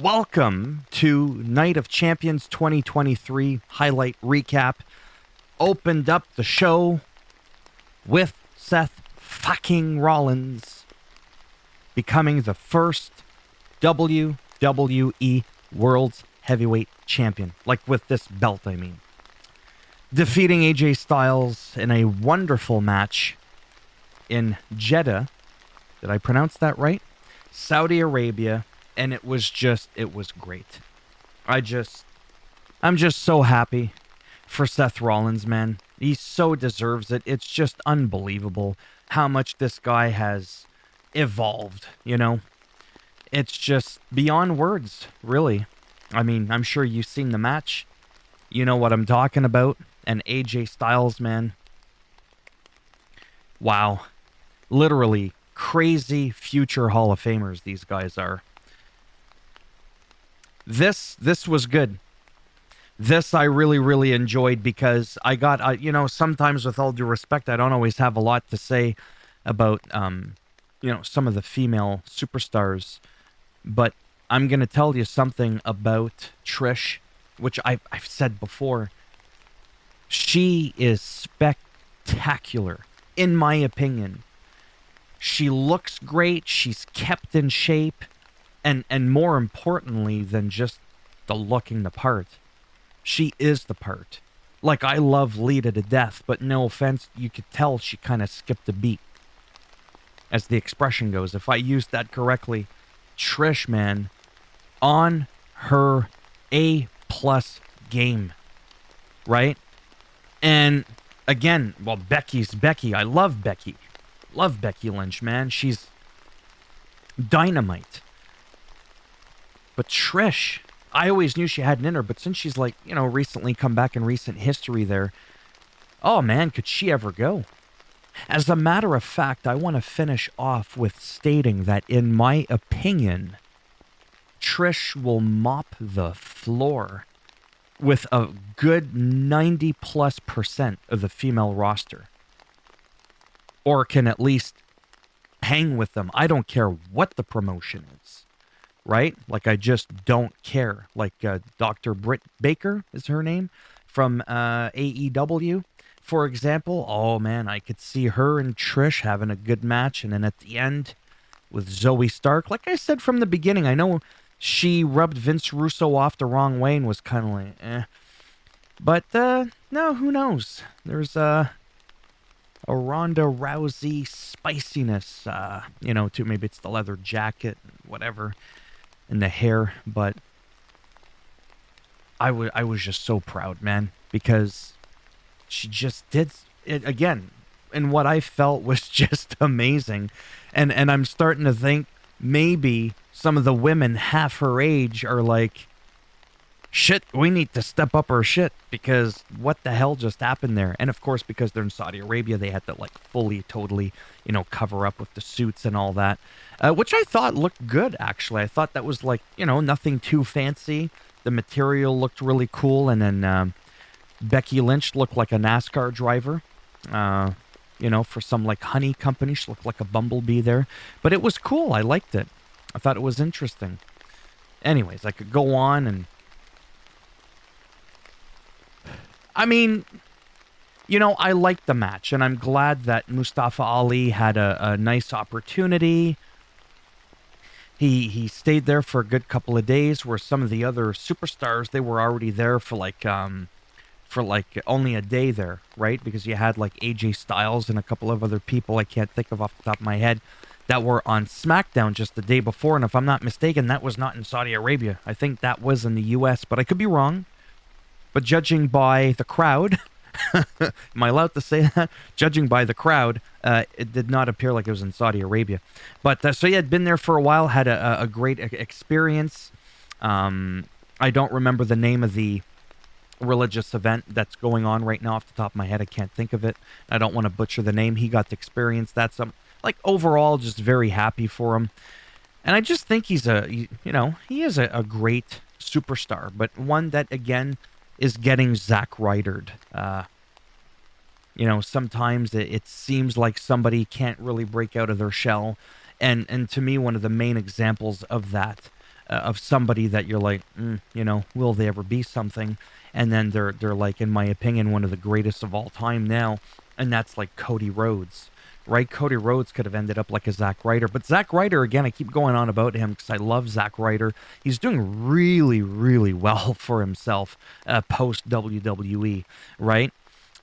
Welcome to Night of Champions 2023 highlight recap. Opened up the show with Seth fucking Rollins becoming the first WWE World's Heavyweight Champion. Like with this belt, I mean. Defeating AJ Styles in a wonderful match in Jeddah. Did I pronounce that right? Saudi Arabia. And it was great. I'm just so happy for Seth Rollins, man. He so deserves it. It's just unbelievable how much this guy has evolved, you know? It's just beyond words, really. I mean, I'm sure you've seen the match. You know what I'm talking about. And AJ Styles, man. Wow. Literally crazy future Hall of Famers these guys are. This was good. This I really enjoyed because I got, sometimes with all due respect, I don't always have a lot to say about, some of the female superstars. But I'm going to tell you something about Trish, which I've said before. She is spectacular, in my opinion. She looks great. She's kept in shape. And more importantly than just the looking the part, she is the part. Like, I love Lita to death, but no offense, you could tell she kind of skipped a beat, as the expression goes. If I used that correctly, Trish, man, on her A-plus game, right? And again, well, Becky's Becky. I love Becky. Love Becky Lynch, man. She's dynamite. But Trish, I always knew she had an in her, but since she's recently come back in recent history there, oh man, could she ever go? As a matter of fact, I want to finish off with stating that in my opinion, Trish will mop the floor with a good 90+% of the female roster. Or can at least hang with them. I don't care what the promotion is. Right? Like, I just don't care. Like, Dr. Britt Baker is her name from AEW, for example. Oh, man, I could see her and Trish having a good match. And then at the end with Zoe Stark, like I said from the beginning, I know she rubbed Vince Russo off the wrong way and was kind of like, eh. But, no, who knows? There's a Ronda Rousey spiciness, to maybe it's the leather jacket, whatever. And the hair, but I was just so proud, man, because she just did it again, and what I felt was just amazing, and I'm starting to think maybe some of the women half her age are like, shit, we need to step up our shit, because what the hell just happened there? And of course, because they're in Saudi Arabia, they had to fully, totally, cover up with the suits and all that, which I thought looked good, actually. I thought that was nothing too fancy. The material looked really cool, and then Becky Lynch looked like a NASCAR driver. For some honey company, she looked like a bumblebee there, but it was cool. I liked it. I thought it was interesting. Anyways, I could go on and I mean, I liked the match, and I'm glad that Mustafa Ali had a nice opportunity. He stayed there for a good couple of days, where some of the other superstars, they were already there for only a day there, right? Because you had AJ Styles and a couple of other people I can't think of off the top of my head that were on SmackDown just the day before, and if I'm not mistaken, that was not in Saudi Arabia. I think that was in the US, but I could be wrong. But judging by the crowd, am I allowed to say that? Judging by the crowd, it did not appear like it was in Saudi Arabia. But so he had been there for a while, had a great experience. I don't remember the name of the religious event that's going on right now off the top of my head. I can't think of it. I don't want to butcher the name. He got to experience that. Some overall, just very happy for him. And I just think he is a great superstar, but one that, again, is getting Zack Rydered. Sometimes it seems like somebody can't really break out of their shell. And to me, one of the main examples of that of somebody that you're like, will they ever be something? And then they're like, in my opinion, one of the greatest of all time now, and that's like Cody Rhodes, right? Cody Rhodes could have ended up like a Zack Ryder, but Zack Ryder, again, I keep going on about him because I love Zack Ryder. He's doing really, really well for himself post WWE, right?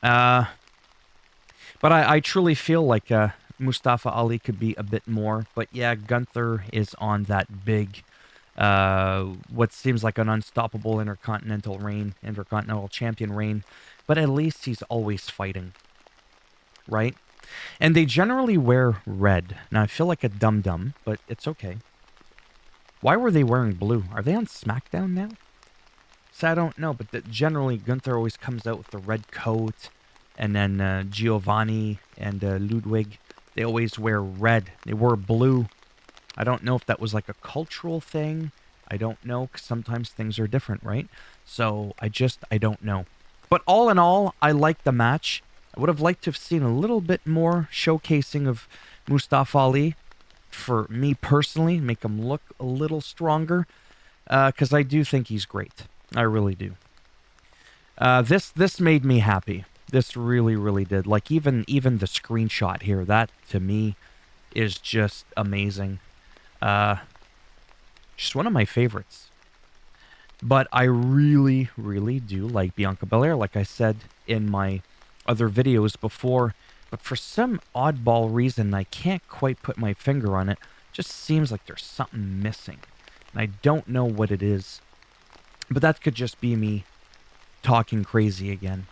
But I truly feel like Mustafa Ali could be a bit more. But yeah, Gunther is on that big, what seems like an unstoppable intercontinental champion reign. But at least he's always fighting, right? And they generally wear red. Now, I feel like a dum-dum, but it's okay. Why were they wearing blue? Are they on SmackDown now? So I don't know, but generally Gunther always comes out with the red coat. And then Giovanni and Ludwig, they always wear red. They wore blue. I don't know if that was like a cultural thing. I don't know, because sometimes things are different, right? So I don't know. But all in all, I liked the match. I would have liked to have seen a little bit more showcasing of Mustafa Ali for me personally, make him look a little stronger, because I do think he's great. I really do. This made me happy. This really, really did. Like, even the screenshot here, that, to me, is just amazing. Just one of my favorites. But I really, really do like Bianca Belair, like I said in my other videos before. But for some oddball reason, I can't quite put my finger on it. Just seems like there's something missing. And I don't know what it is. But that could just be me talking crazy again.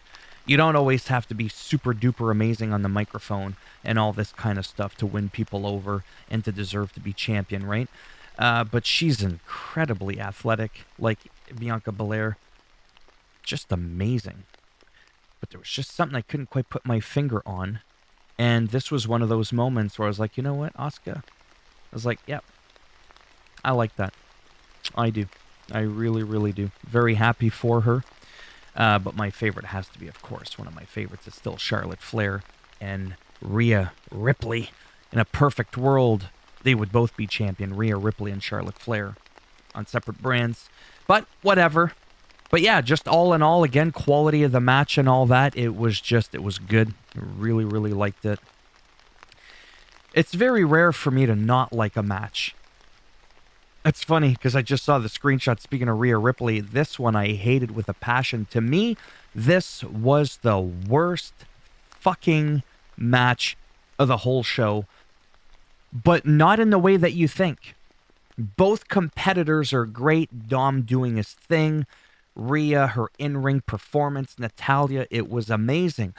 You don't always have to be super duper amazing on the microphone and all this kind of stuff to win people over and to deserve to be champion, right? But she's incredibly athletic, like Bianca Belair. Just amazing. But there was just something I couldn't quite put my finger on. And this was one of those moments where I was like, you know what, Asuka? I was like, yep, I like that. I do. I really, really do. Very happy for her. But my favorite has to be, of course, one of my favorites is still Charlotte Flair and Rhea Ripley. In a perfect world, they would both be champion, Rhea Ripley and Charlotte Flair, on separate brands. But whatever. But yeah, just all in all, again, quality of the match and all that, it was good. I really, really liked it. It's very rare for me to not like a match. It's funny because I just saw the screenshot. Speaking of Rhea Ripley, this one I hated with a passion. To me, this was the worst fucking match of the whole show, but not in the way that you think. Both competitors are great. Dom doing his thing. Rhea, her in-ring performance. Natalya, it was amazing.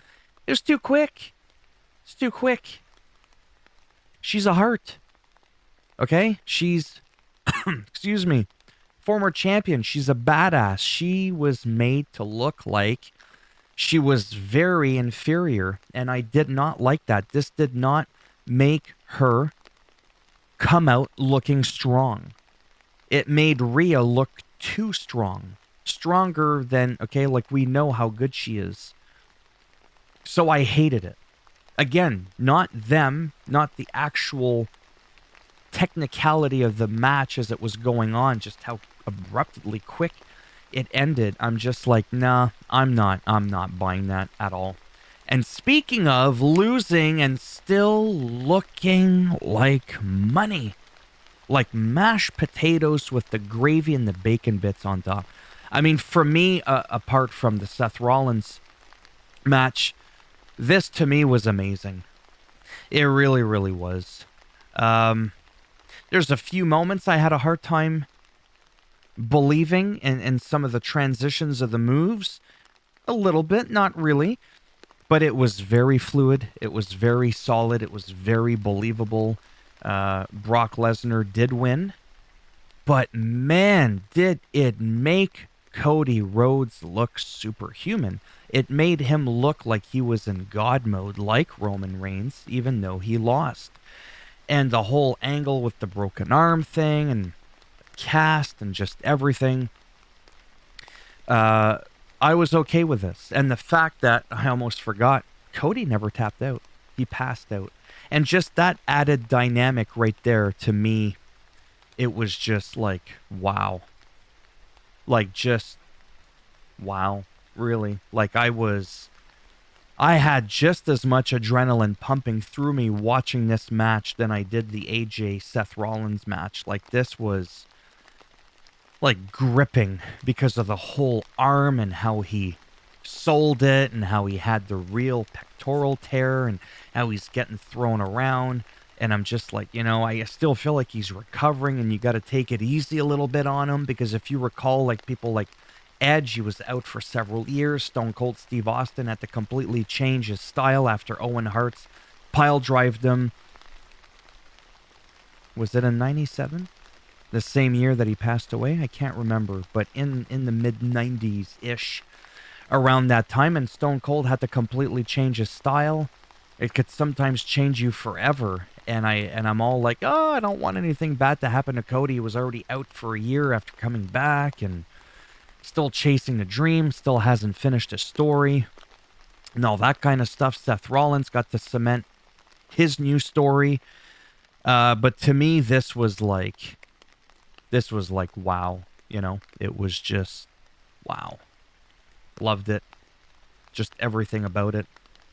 It was too quick. It's too quick. She's a heart. Okay? She's... excuse me, former champion. She's a badass. She was made to look like she was very inferior, and I did not like that. This did not make her come out looking strong. It made Rhea look too strong. Stronger than, okay, like we know how good she is. So I hated it. Again, not them, not the actual technicality of the match as it was going on, just how abruptly quick it ended. I'm just like, nah, I'm not buying that at all. And speaking of losing and still looking like money, like mashed potatoes with the gravy and the bacon bits on top. I mean, for me, apart from the Seth Rollins match, this to me was amazing. It really, really was. There's a few moments I had a hard time believing in some of the transitions of the moves. A little bit, not really. But it was very fluid. It was very solid. It was very believable. Brock Lesnar did win. But man, did it make Cody Rhodes look superhuman. It made him look like he was in God mode, like Roman Reigns, even though he lost. And the whole angle with the broken arm thing and the cast and just everything. I was okay with this. And the fact that, I almost forgot, Cody never tapped out. He passed out. And just that added dynamic right there, to me, it was just like, wow. Like, just wow. Really. Like, I had just as much adrenaline pumping through me watching this match than I did the AJ Seth Rollins match. Like, this was like gripping because of the whole arm and how he sold it and how he had the real pectoral tear and how he's getting thrown around. And I'm just like, I still feel like he's recovering, and you got to take it easy a little bit on him, because if you recall, like people like Edge, he was out for several years. Stone Cold Steve Austin had to completely change his style after Owen Hart's pile drived him. Was it in 97? The same year that he passed away? I can't remember, but in the mid 90s ish, around that time, and Stone Cold had to completely change his style. It could sometimes change you forever, and I'm all like, oh, I don't want anything bad to happen to Cody. He was already out for a year after coming back, and still chasing the dream, still hasn't finished his story, and all that kind of stuff. Seth Rollins got to cement his new story, but to me, this was like, wow. It was just wow. Loved it. Just everything about it.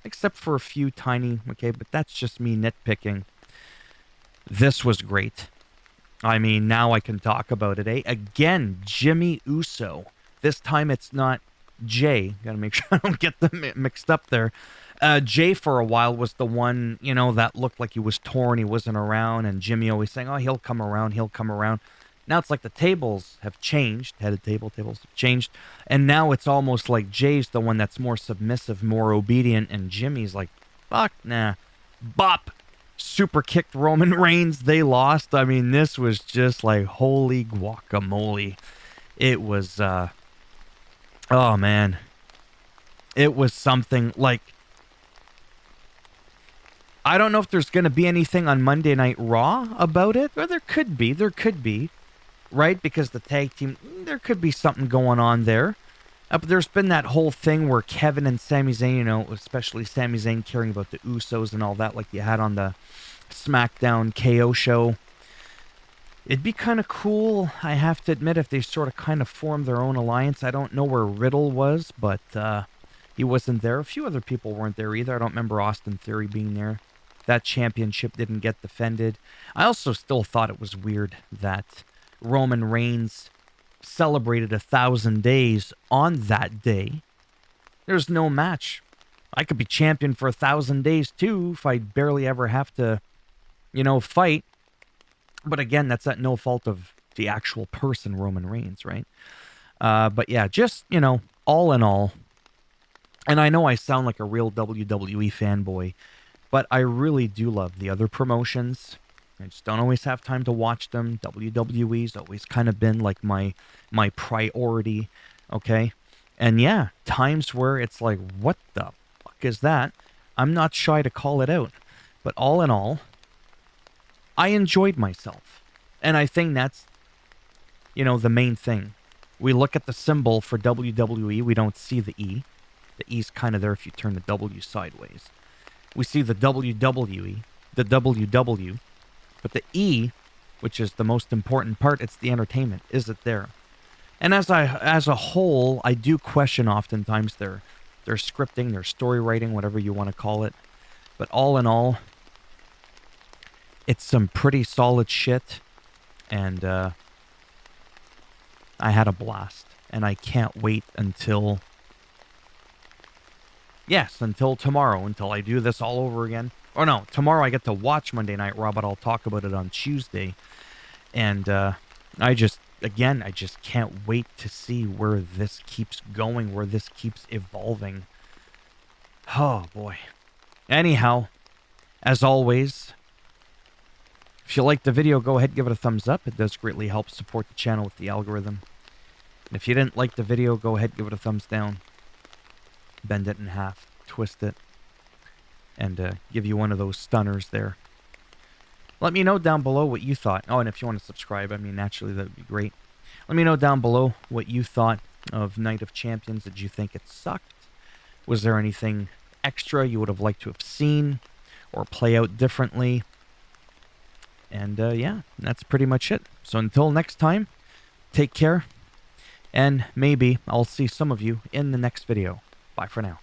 Except for a few tiny, okay, but that's just me nitpicking. This was great. I mean, now I can talk about it, eh? Again, Jimmy Uso. This time it's not Jay. Gotta make sure I don't get them mixed up there. Jay for a while was the one, that looked like he was torn, he wasn't around, and Jimmy always saying, oh, he'll come around, he'll come around. Now it's like the tables have changed. Tables have changed. And now it's almost like Jay's the one that's more submissive, more obedient, and Jimmy's like, fuck, nah. Bop! Super kicked Roman Reigns. They lost. I mean, this was just like, holy guacamole. It was, oh man. It was something like, I don't know if there's going to be anything on Monday Night Raw about it, or there could be. Right? Because the tag team, there could be something going on there. But there's been that whole thing where Kevin and Sami Zayn, especially Sami Zayn caring about the Usos and all that, like you had on the SmackDown KO show. It'd be kind of cool, I have to admit, if they sort of kind of formed their own alliance. I don't know where Riddle was, but he wasn't there. A few other people weren't there either. I don't remember Austin Theory being there. That championship didn't get defended. I also still thought it was weird that Roman Reigns celebrated 1,000 days on that day. There's no match. I could be champion for 1,000 days too if I barely ever have to, fight. But again, that's at no fault of the actual person, Roman Reigns, right? But yeah, just, all in all, and I know I sound like a real WWE fanboy, but I really do love the other promotions. I just don't always have time to watch them. WWE's always kind of been like my priority, okay? And yeah, times where it's like, what the fuck is that? I'm not shy to call it out. But all in all, I enjoyed myself. And I think that's, the main thing. We look at the symbol for WWE, we don't see the E. The E's kind of there if you turn the W sideways. We see the WWE, the WW, but the E, which is the most important part, it's the entertainment. Is it there? And as a whole, I do question oftentimes their scripting, their story writing, whatever you want to call it. But all in all, it's some pretty solid shit. And I had a blast. And I can't wait until tomorrow, until I do this all over again. Or no, tomorrow I get to watch Monday Night Raw, but I'll talk about it on Tuesday. And I just can't wait to see where this keeps going, where this keeps evolving. Oh, boy. Anyhow, as always, if you liked the video, go ahead and give it a thumbs up. It does greatly help support the channel with the algorithm. And if you didn't like the video, go ahead and give it a thumbs down. Bend it in half, twist it, and give you one of those stunners there. Let me know down below what you thought. Oh, and if you want to subscribe, I mean, naturally, that would be great. Let me know down below what you thought of Night of Champions. Did you think it sucked? Was there anything extra you would have liked to have seen or play out differently? And yeah, that's pretty much it. So until next time, take care, and maybe I'll see some of you in the next video. Bye for now.